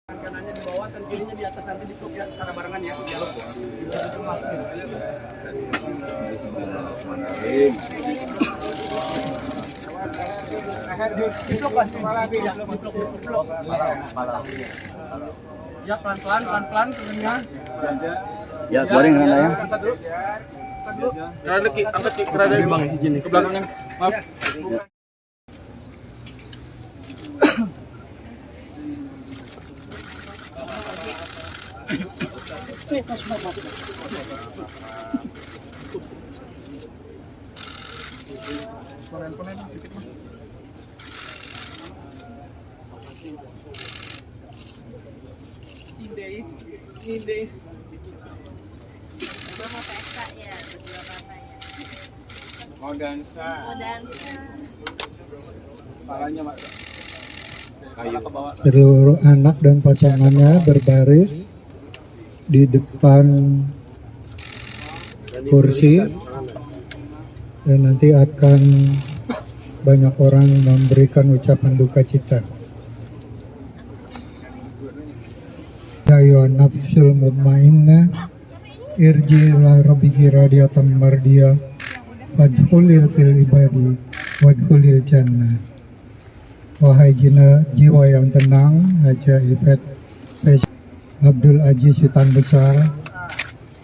Kanannya di bawah, kan kirinya di atas, nanti ditutup ya, cara barengan ya, dialog ya. Itu masukin. Bismillahirrahmanirrahim. Diplok kan, ya, diplok. Ya, pelan-pelan turunnya. Ya, keluarin keranda ya. Keranda angkat keranda bang, izin ke belakangnya. Maaf. Ini. Udah mau pesta ya, berdua bapaknya. Mau dansa. Mau dansa. Kepalanya, Mak. Kayu ke bawah. Seluruh anak dan pasangannya berbaris di depan kursi dan nanti akan banyak orang memberikan ucapan duka cita. Ya ayuhan nafsul mutmainnah irji ila rabbiki radiyatan mardiyah wadkhulil fil ibadi wadkhulil jannah. Wahai jiwa yang tenang, Haja Ipet Abdul Aziz Sultan Besar,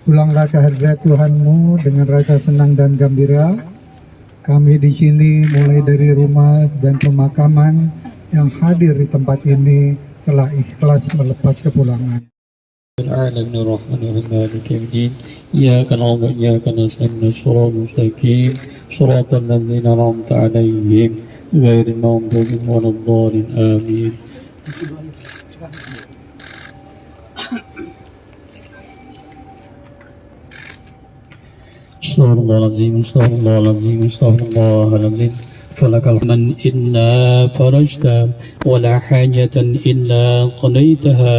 pulanglah ke hadrat Tuhanmu dengan rasa senang dan gembira. Kami di sini mulai dari rumah dan pemakaman yang hadir di tempat ini telah ikhlas melepas kepulangan. العالمين الرحمن الرحيم مالك يوم الدين إياك نعبد وإياك نستعين صراط المستقيم صراط الذين أنعمت عليهم غير المغضوب ولا الضالين آمين. استغفر الله العظيم استغفر الله العظيم استغفر الله العظيم فلك الحمد إلا فرجت ولا حاجة إلا قضيتها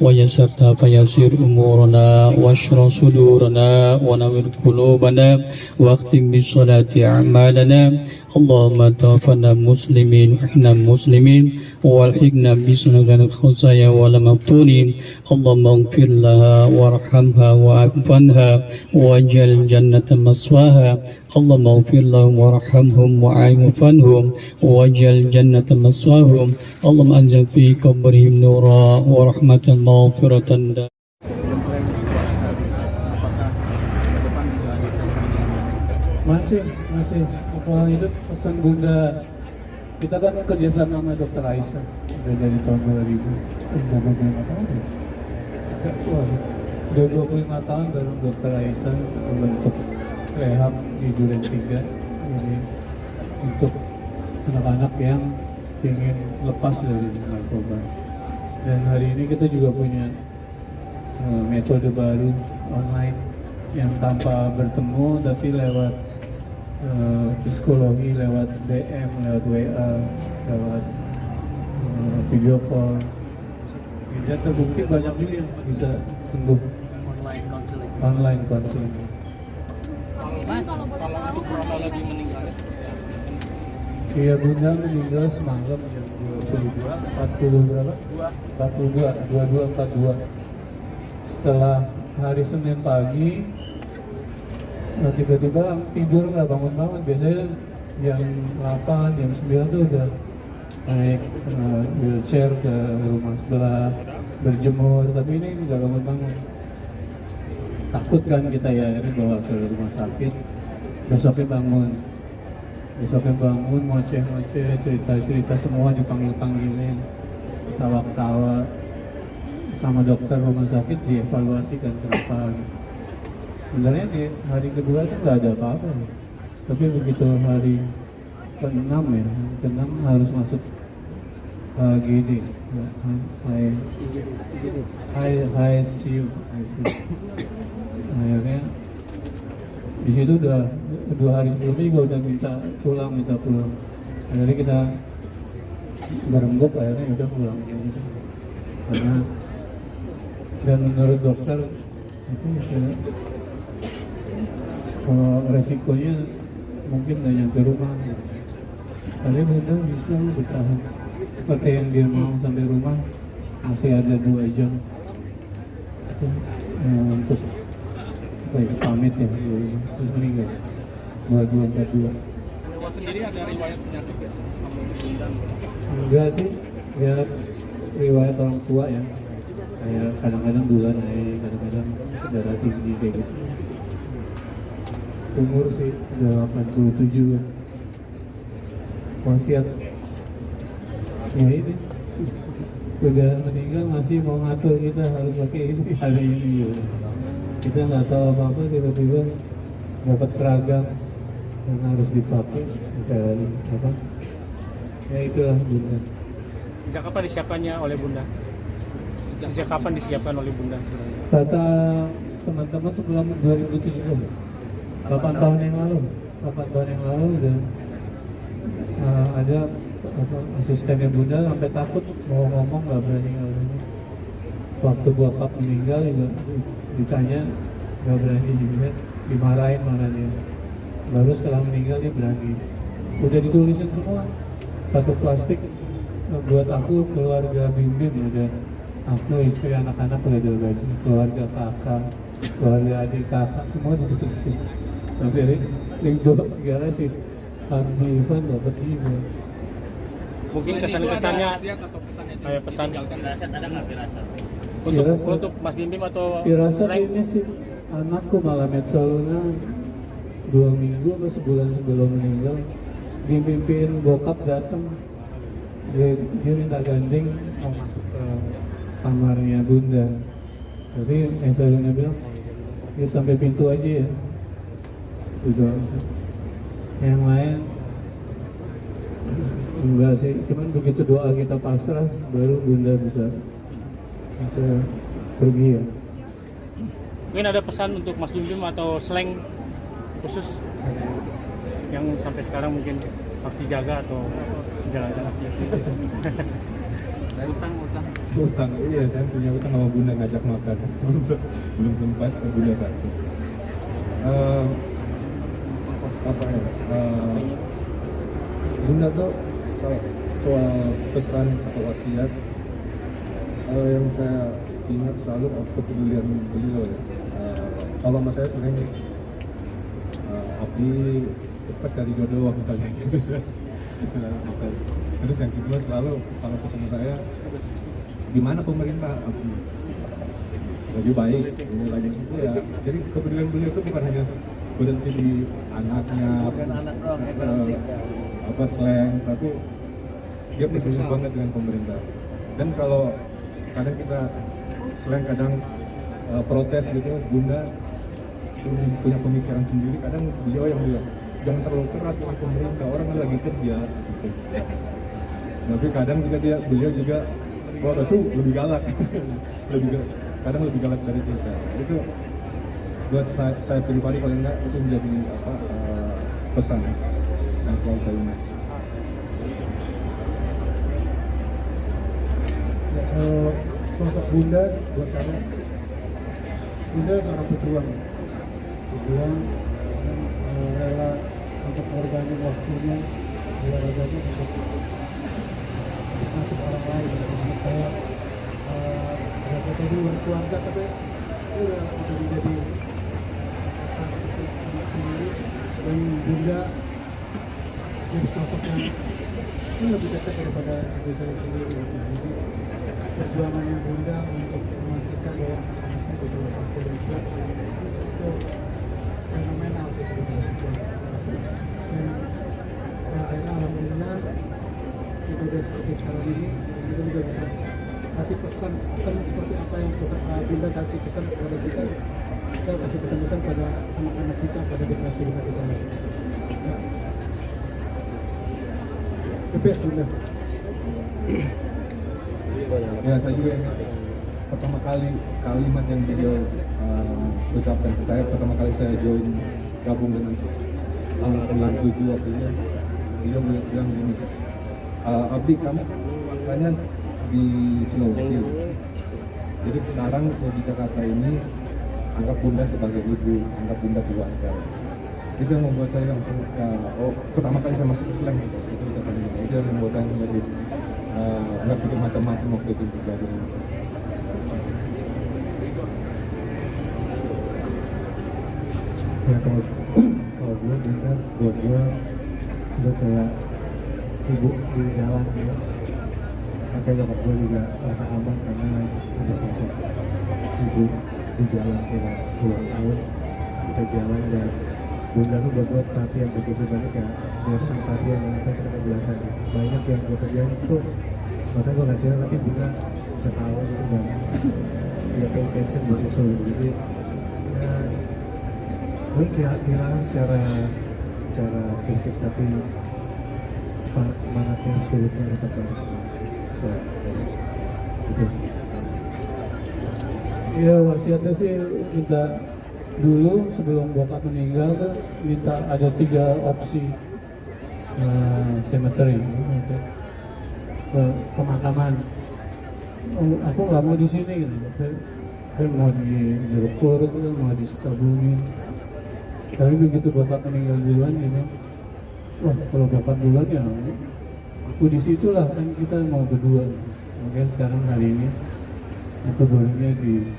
ويسرت فيسير أمورنا واشرح صدورنا ونور قلوبنا واختم بالصلاة أعمالنا اللهم توفنا مسلمين احنا مسلمين والحقنا بسنة الخزايا والمبتولين اللهم اغفر لها وارحمها واعف عنها واجعل الجنة مسواها اللهم اغفر لهم وارحمهم واعف عنهم واجعل الجنة مسواهم اللهم انزل في قبرهم نورا ورحمة مغفرة. Masih apa itu pesan Bunda, kita kan kerjasama sama Dokter Aisyah udah dari tahun 2000 udah 25 tahun ya? Wah, udah 25 tahun baru Dokter Aisyah membentuk rehab di Duren 3, jadi untuk anak-anak yang ingin lepas dari narkoba. Dan hari ini kita juga punya metode baru online yang tanpa bertemu tapi lewat psikologi, lewat DM, lewat WA, lewat video call. Dan terbukti banyak juga yang bisa sembuh online counseling. Mas, kalau boleh tahu Kronologi meninggalnya Iya, Bunda meninggal semalam jam 22, 40 berapa? 42. Setelah hari Senin pagi, tiba-tiba tidur nggak bangun-bangun. Biasanya jam 8, jam 9 tuh udah naik wheelchair ke rumah sebelah, berjemur, tapi ini nggak bangun-bangun. Takut kan kita ya, akhirnya bawa ke rumah sakit. Besoknya bangun, ngoceh-ngoceh, cerita-cerita, semua dipanggil-panggilin, ketawa-ketawa. Sama dokter rumah sakit dievaluasi kan kenapa. Sebenarnya di hari kedua itu nggak ada apa-apa, tapi begitu hari ke-6 ya, ke-6 harus masuk GD, ICU. Akhirnya di situ udah 2 hari sebelumnya juga udah minta pulang. Akhirnya kita berembuk, akhirnya udah pulang gitu. Karena dan menurut dokter itu kalau resikonya mungkin nggak nyampe rumah. Tapi Bunda bisa bertahan seperti yang dia mau sampai rumah. masih ada 2 jam untuk pamit ya, terus meninggal 2242. Dewa sendiri ada riwayat penyakit nggak sih? Bunda? Enggak sih, ya riwayat orang tua ya, kayak kadang-kadang gula naik, kadang-kadang darah tinggi kayak gitu. Umur sih udah 87 kan. Wasiat ya ini udah meninggal masih mau ngatur kita harus pakai ini ada ini gitu. Kita nggak tahu apa-apa, tiba-tiba dapat seragam yang harus dipakai dari apa ya, itulah Bunda. Sejak kapan disiapkannya oleh Bunda? Sejak kapan disiapkan oleh Bunda sebenarnya? Kata teman-teman sebelum 2017, 8 tahun yang lalu udah ada asistennya Bunda sampai takut mau ngomong, nggak berani ngomong. Waktu bokap meninggal juga ditanya nggak berani juga, dimarahin malah dia. Baru setelah meninggal dia berani. Udah ditulisin semua, satu plastik buat aku, keluarga Bim Bim ada aku, istri, anak-anak udah ada gaji, keluarga kakak, keluarga adik kakak semua ditulisin. Sampai ringdo segala sih. Habib Ivan dapat juga. Mungkin kesan-kesannya kayak pesan Firasat ada nggak firasat? untuk Mas Bim Bim atau Firasat Sreng? ini sih anakku malah Metsoluna 2 minggu atau sebulan sebelum meninggal dimimpiin bokap datang, dia minta gandeng mau masuk ke kamarnya Bunda. Jadi Metsoluna bilang dia sampai pintu aja ya, itu doang sih. Yang lain enggak sih, cuman begitu doa kita pasrah baru Bunda bisa pergi ya. Mungkin ada pesan untuk Mas Bim Bim atau Sreng khusus yang sampai sekarang mungkin harus dijaga atau menjalankan aktivitas. Utang, iya saya punya utang sama Bunda, ngajak makan belum sempat ke Bunda satu. Apa ya? Bunda tuh kalau soal pesan atau wasiat yang saya ingat selalu kepedulian beliau ya. Kalau sama saya sering Abdi cepat cari jodoh misalnya gitu. Selalu bisa. Terus yang kedua selalu kalau ketemu saya, gimana pemerintah Abdi? Lebih baik, lebih lagi gitu ya. Jadi kepedulian beliau itu bukan hanya berhenti di anaknya, apa slang, tapi dia peduli banget dengan pemerintah. Dan kalau kadang kita slang kadang protes gitu, Bunda punya pemikiran sendiri. Kadang beliau yang bilang jangan terlalu keras dengan pemerintah, orang lagi kerja gitu. Tapi kadang juga beliau juga protes tuh lebih galak, kadang lebih galak dari kita. Itu buat saya pribadi paling enggak itu menjadi pesan yang selalu saya ingat. Ya, sosok Bunda buat saya, Bunda seorang pejuang dan rela untuk mengorbankan waktunya, olahraganya untuk nasib orang lain. Menurut saya, berapa saya di luar keluarga tapi itu udah menjadi rasa seperti anak sendiri, dan Bunda jadi sosok yang lebih dekat daripada diri saya sendiri gitu. Jadi perjuangannya Bunda untuk memastikan bahwa anak-anaknya bisa lepas dari drugs itu fenomenal sih sebenarnya. Dan akhirnya alhamdulillah kita udah seperti sekarang ini, dan kita juga bisa kasih pesan seperti apa yang Bunda kasih pesan kepada kita kasih pesan-pesan pada anak-anak kita, pada generasi-generasi bawah kita. Ya. The best Bunda. Ya saya juga ingat pertama kali kalimat yang beliau ucapkan ke saya, pertama kali saya join gabung dengan tahun 97 waktu itu, beliau bilang gini, Abdi kamu katanya di Sulawesi, jadi sekarang di Jakarta ini anggap Bunda sebagai ibu, anggap Bunda keluarga. Itu yang membuat saya langsung pertama kali saya masuk ke slang itu ucapan itu yang membuat saya menjadi nggak pikir macam-macam waktu itu untuk jadi musik. Ya kalau gue dengar buat gue udah kayak ibu di jalan gitu. Makanya nyokap gue juga rasa aman karena ada sosok ibu di jalan sekitar puluhan tahun kita jalan, dan bunda tuh buat gue perhatian, bagi pribadi kayak buat saya perhatian yang apa yang kita kerjakan. Banyak yang gue kerjain itu bahkan gue nggak sadar, tapi bunda bisa tahu gitu, dan dia pay attention buat itu gitu. Jadi ya gue kehilangan secara fisik, tapi semangatnya, spiritnya tetap ada. Itu sih. Iya, wasiatnya sih minta dulu sebelum bokap meninggal tuh minta ada 3 opsi cemetery, pemakaman. Aku nggak mau di sini gitu. Saya mau di Jerukpur, itu kan mau di Sukabumi. Tapi begitu bapak meninggal duluan gitu, wah kalau bapak duluan ya aku di situlah, kan kita mau berdua. Makanya sekarang hari ini dikuburinnya di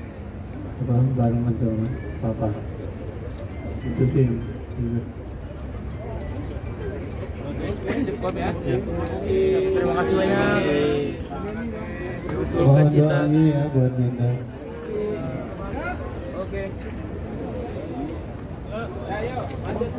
barengan sama papa. Itu sih. Cukup ya. Terima kasih banyak. Mohon doanya ya buat Dinda. Oke. Ayo, lanjut.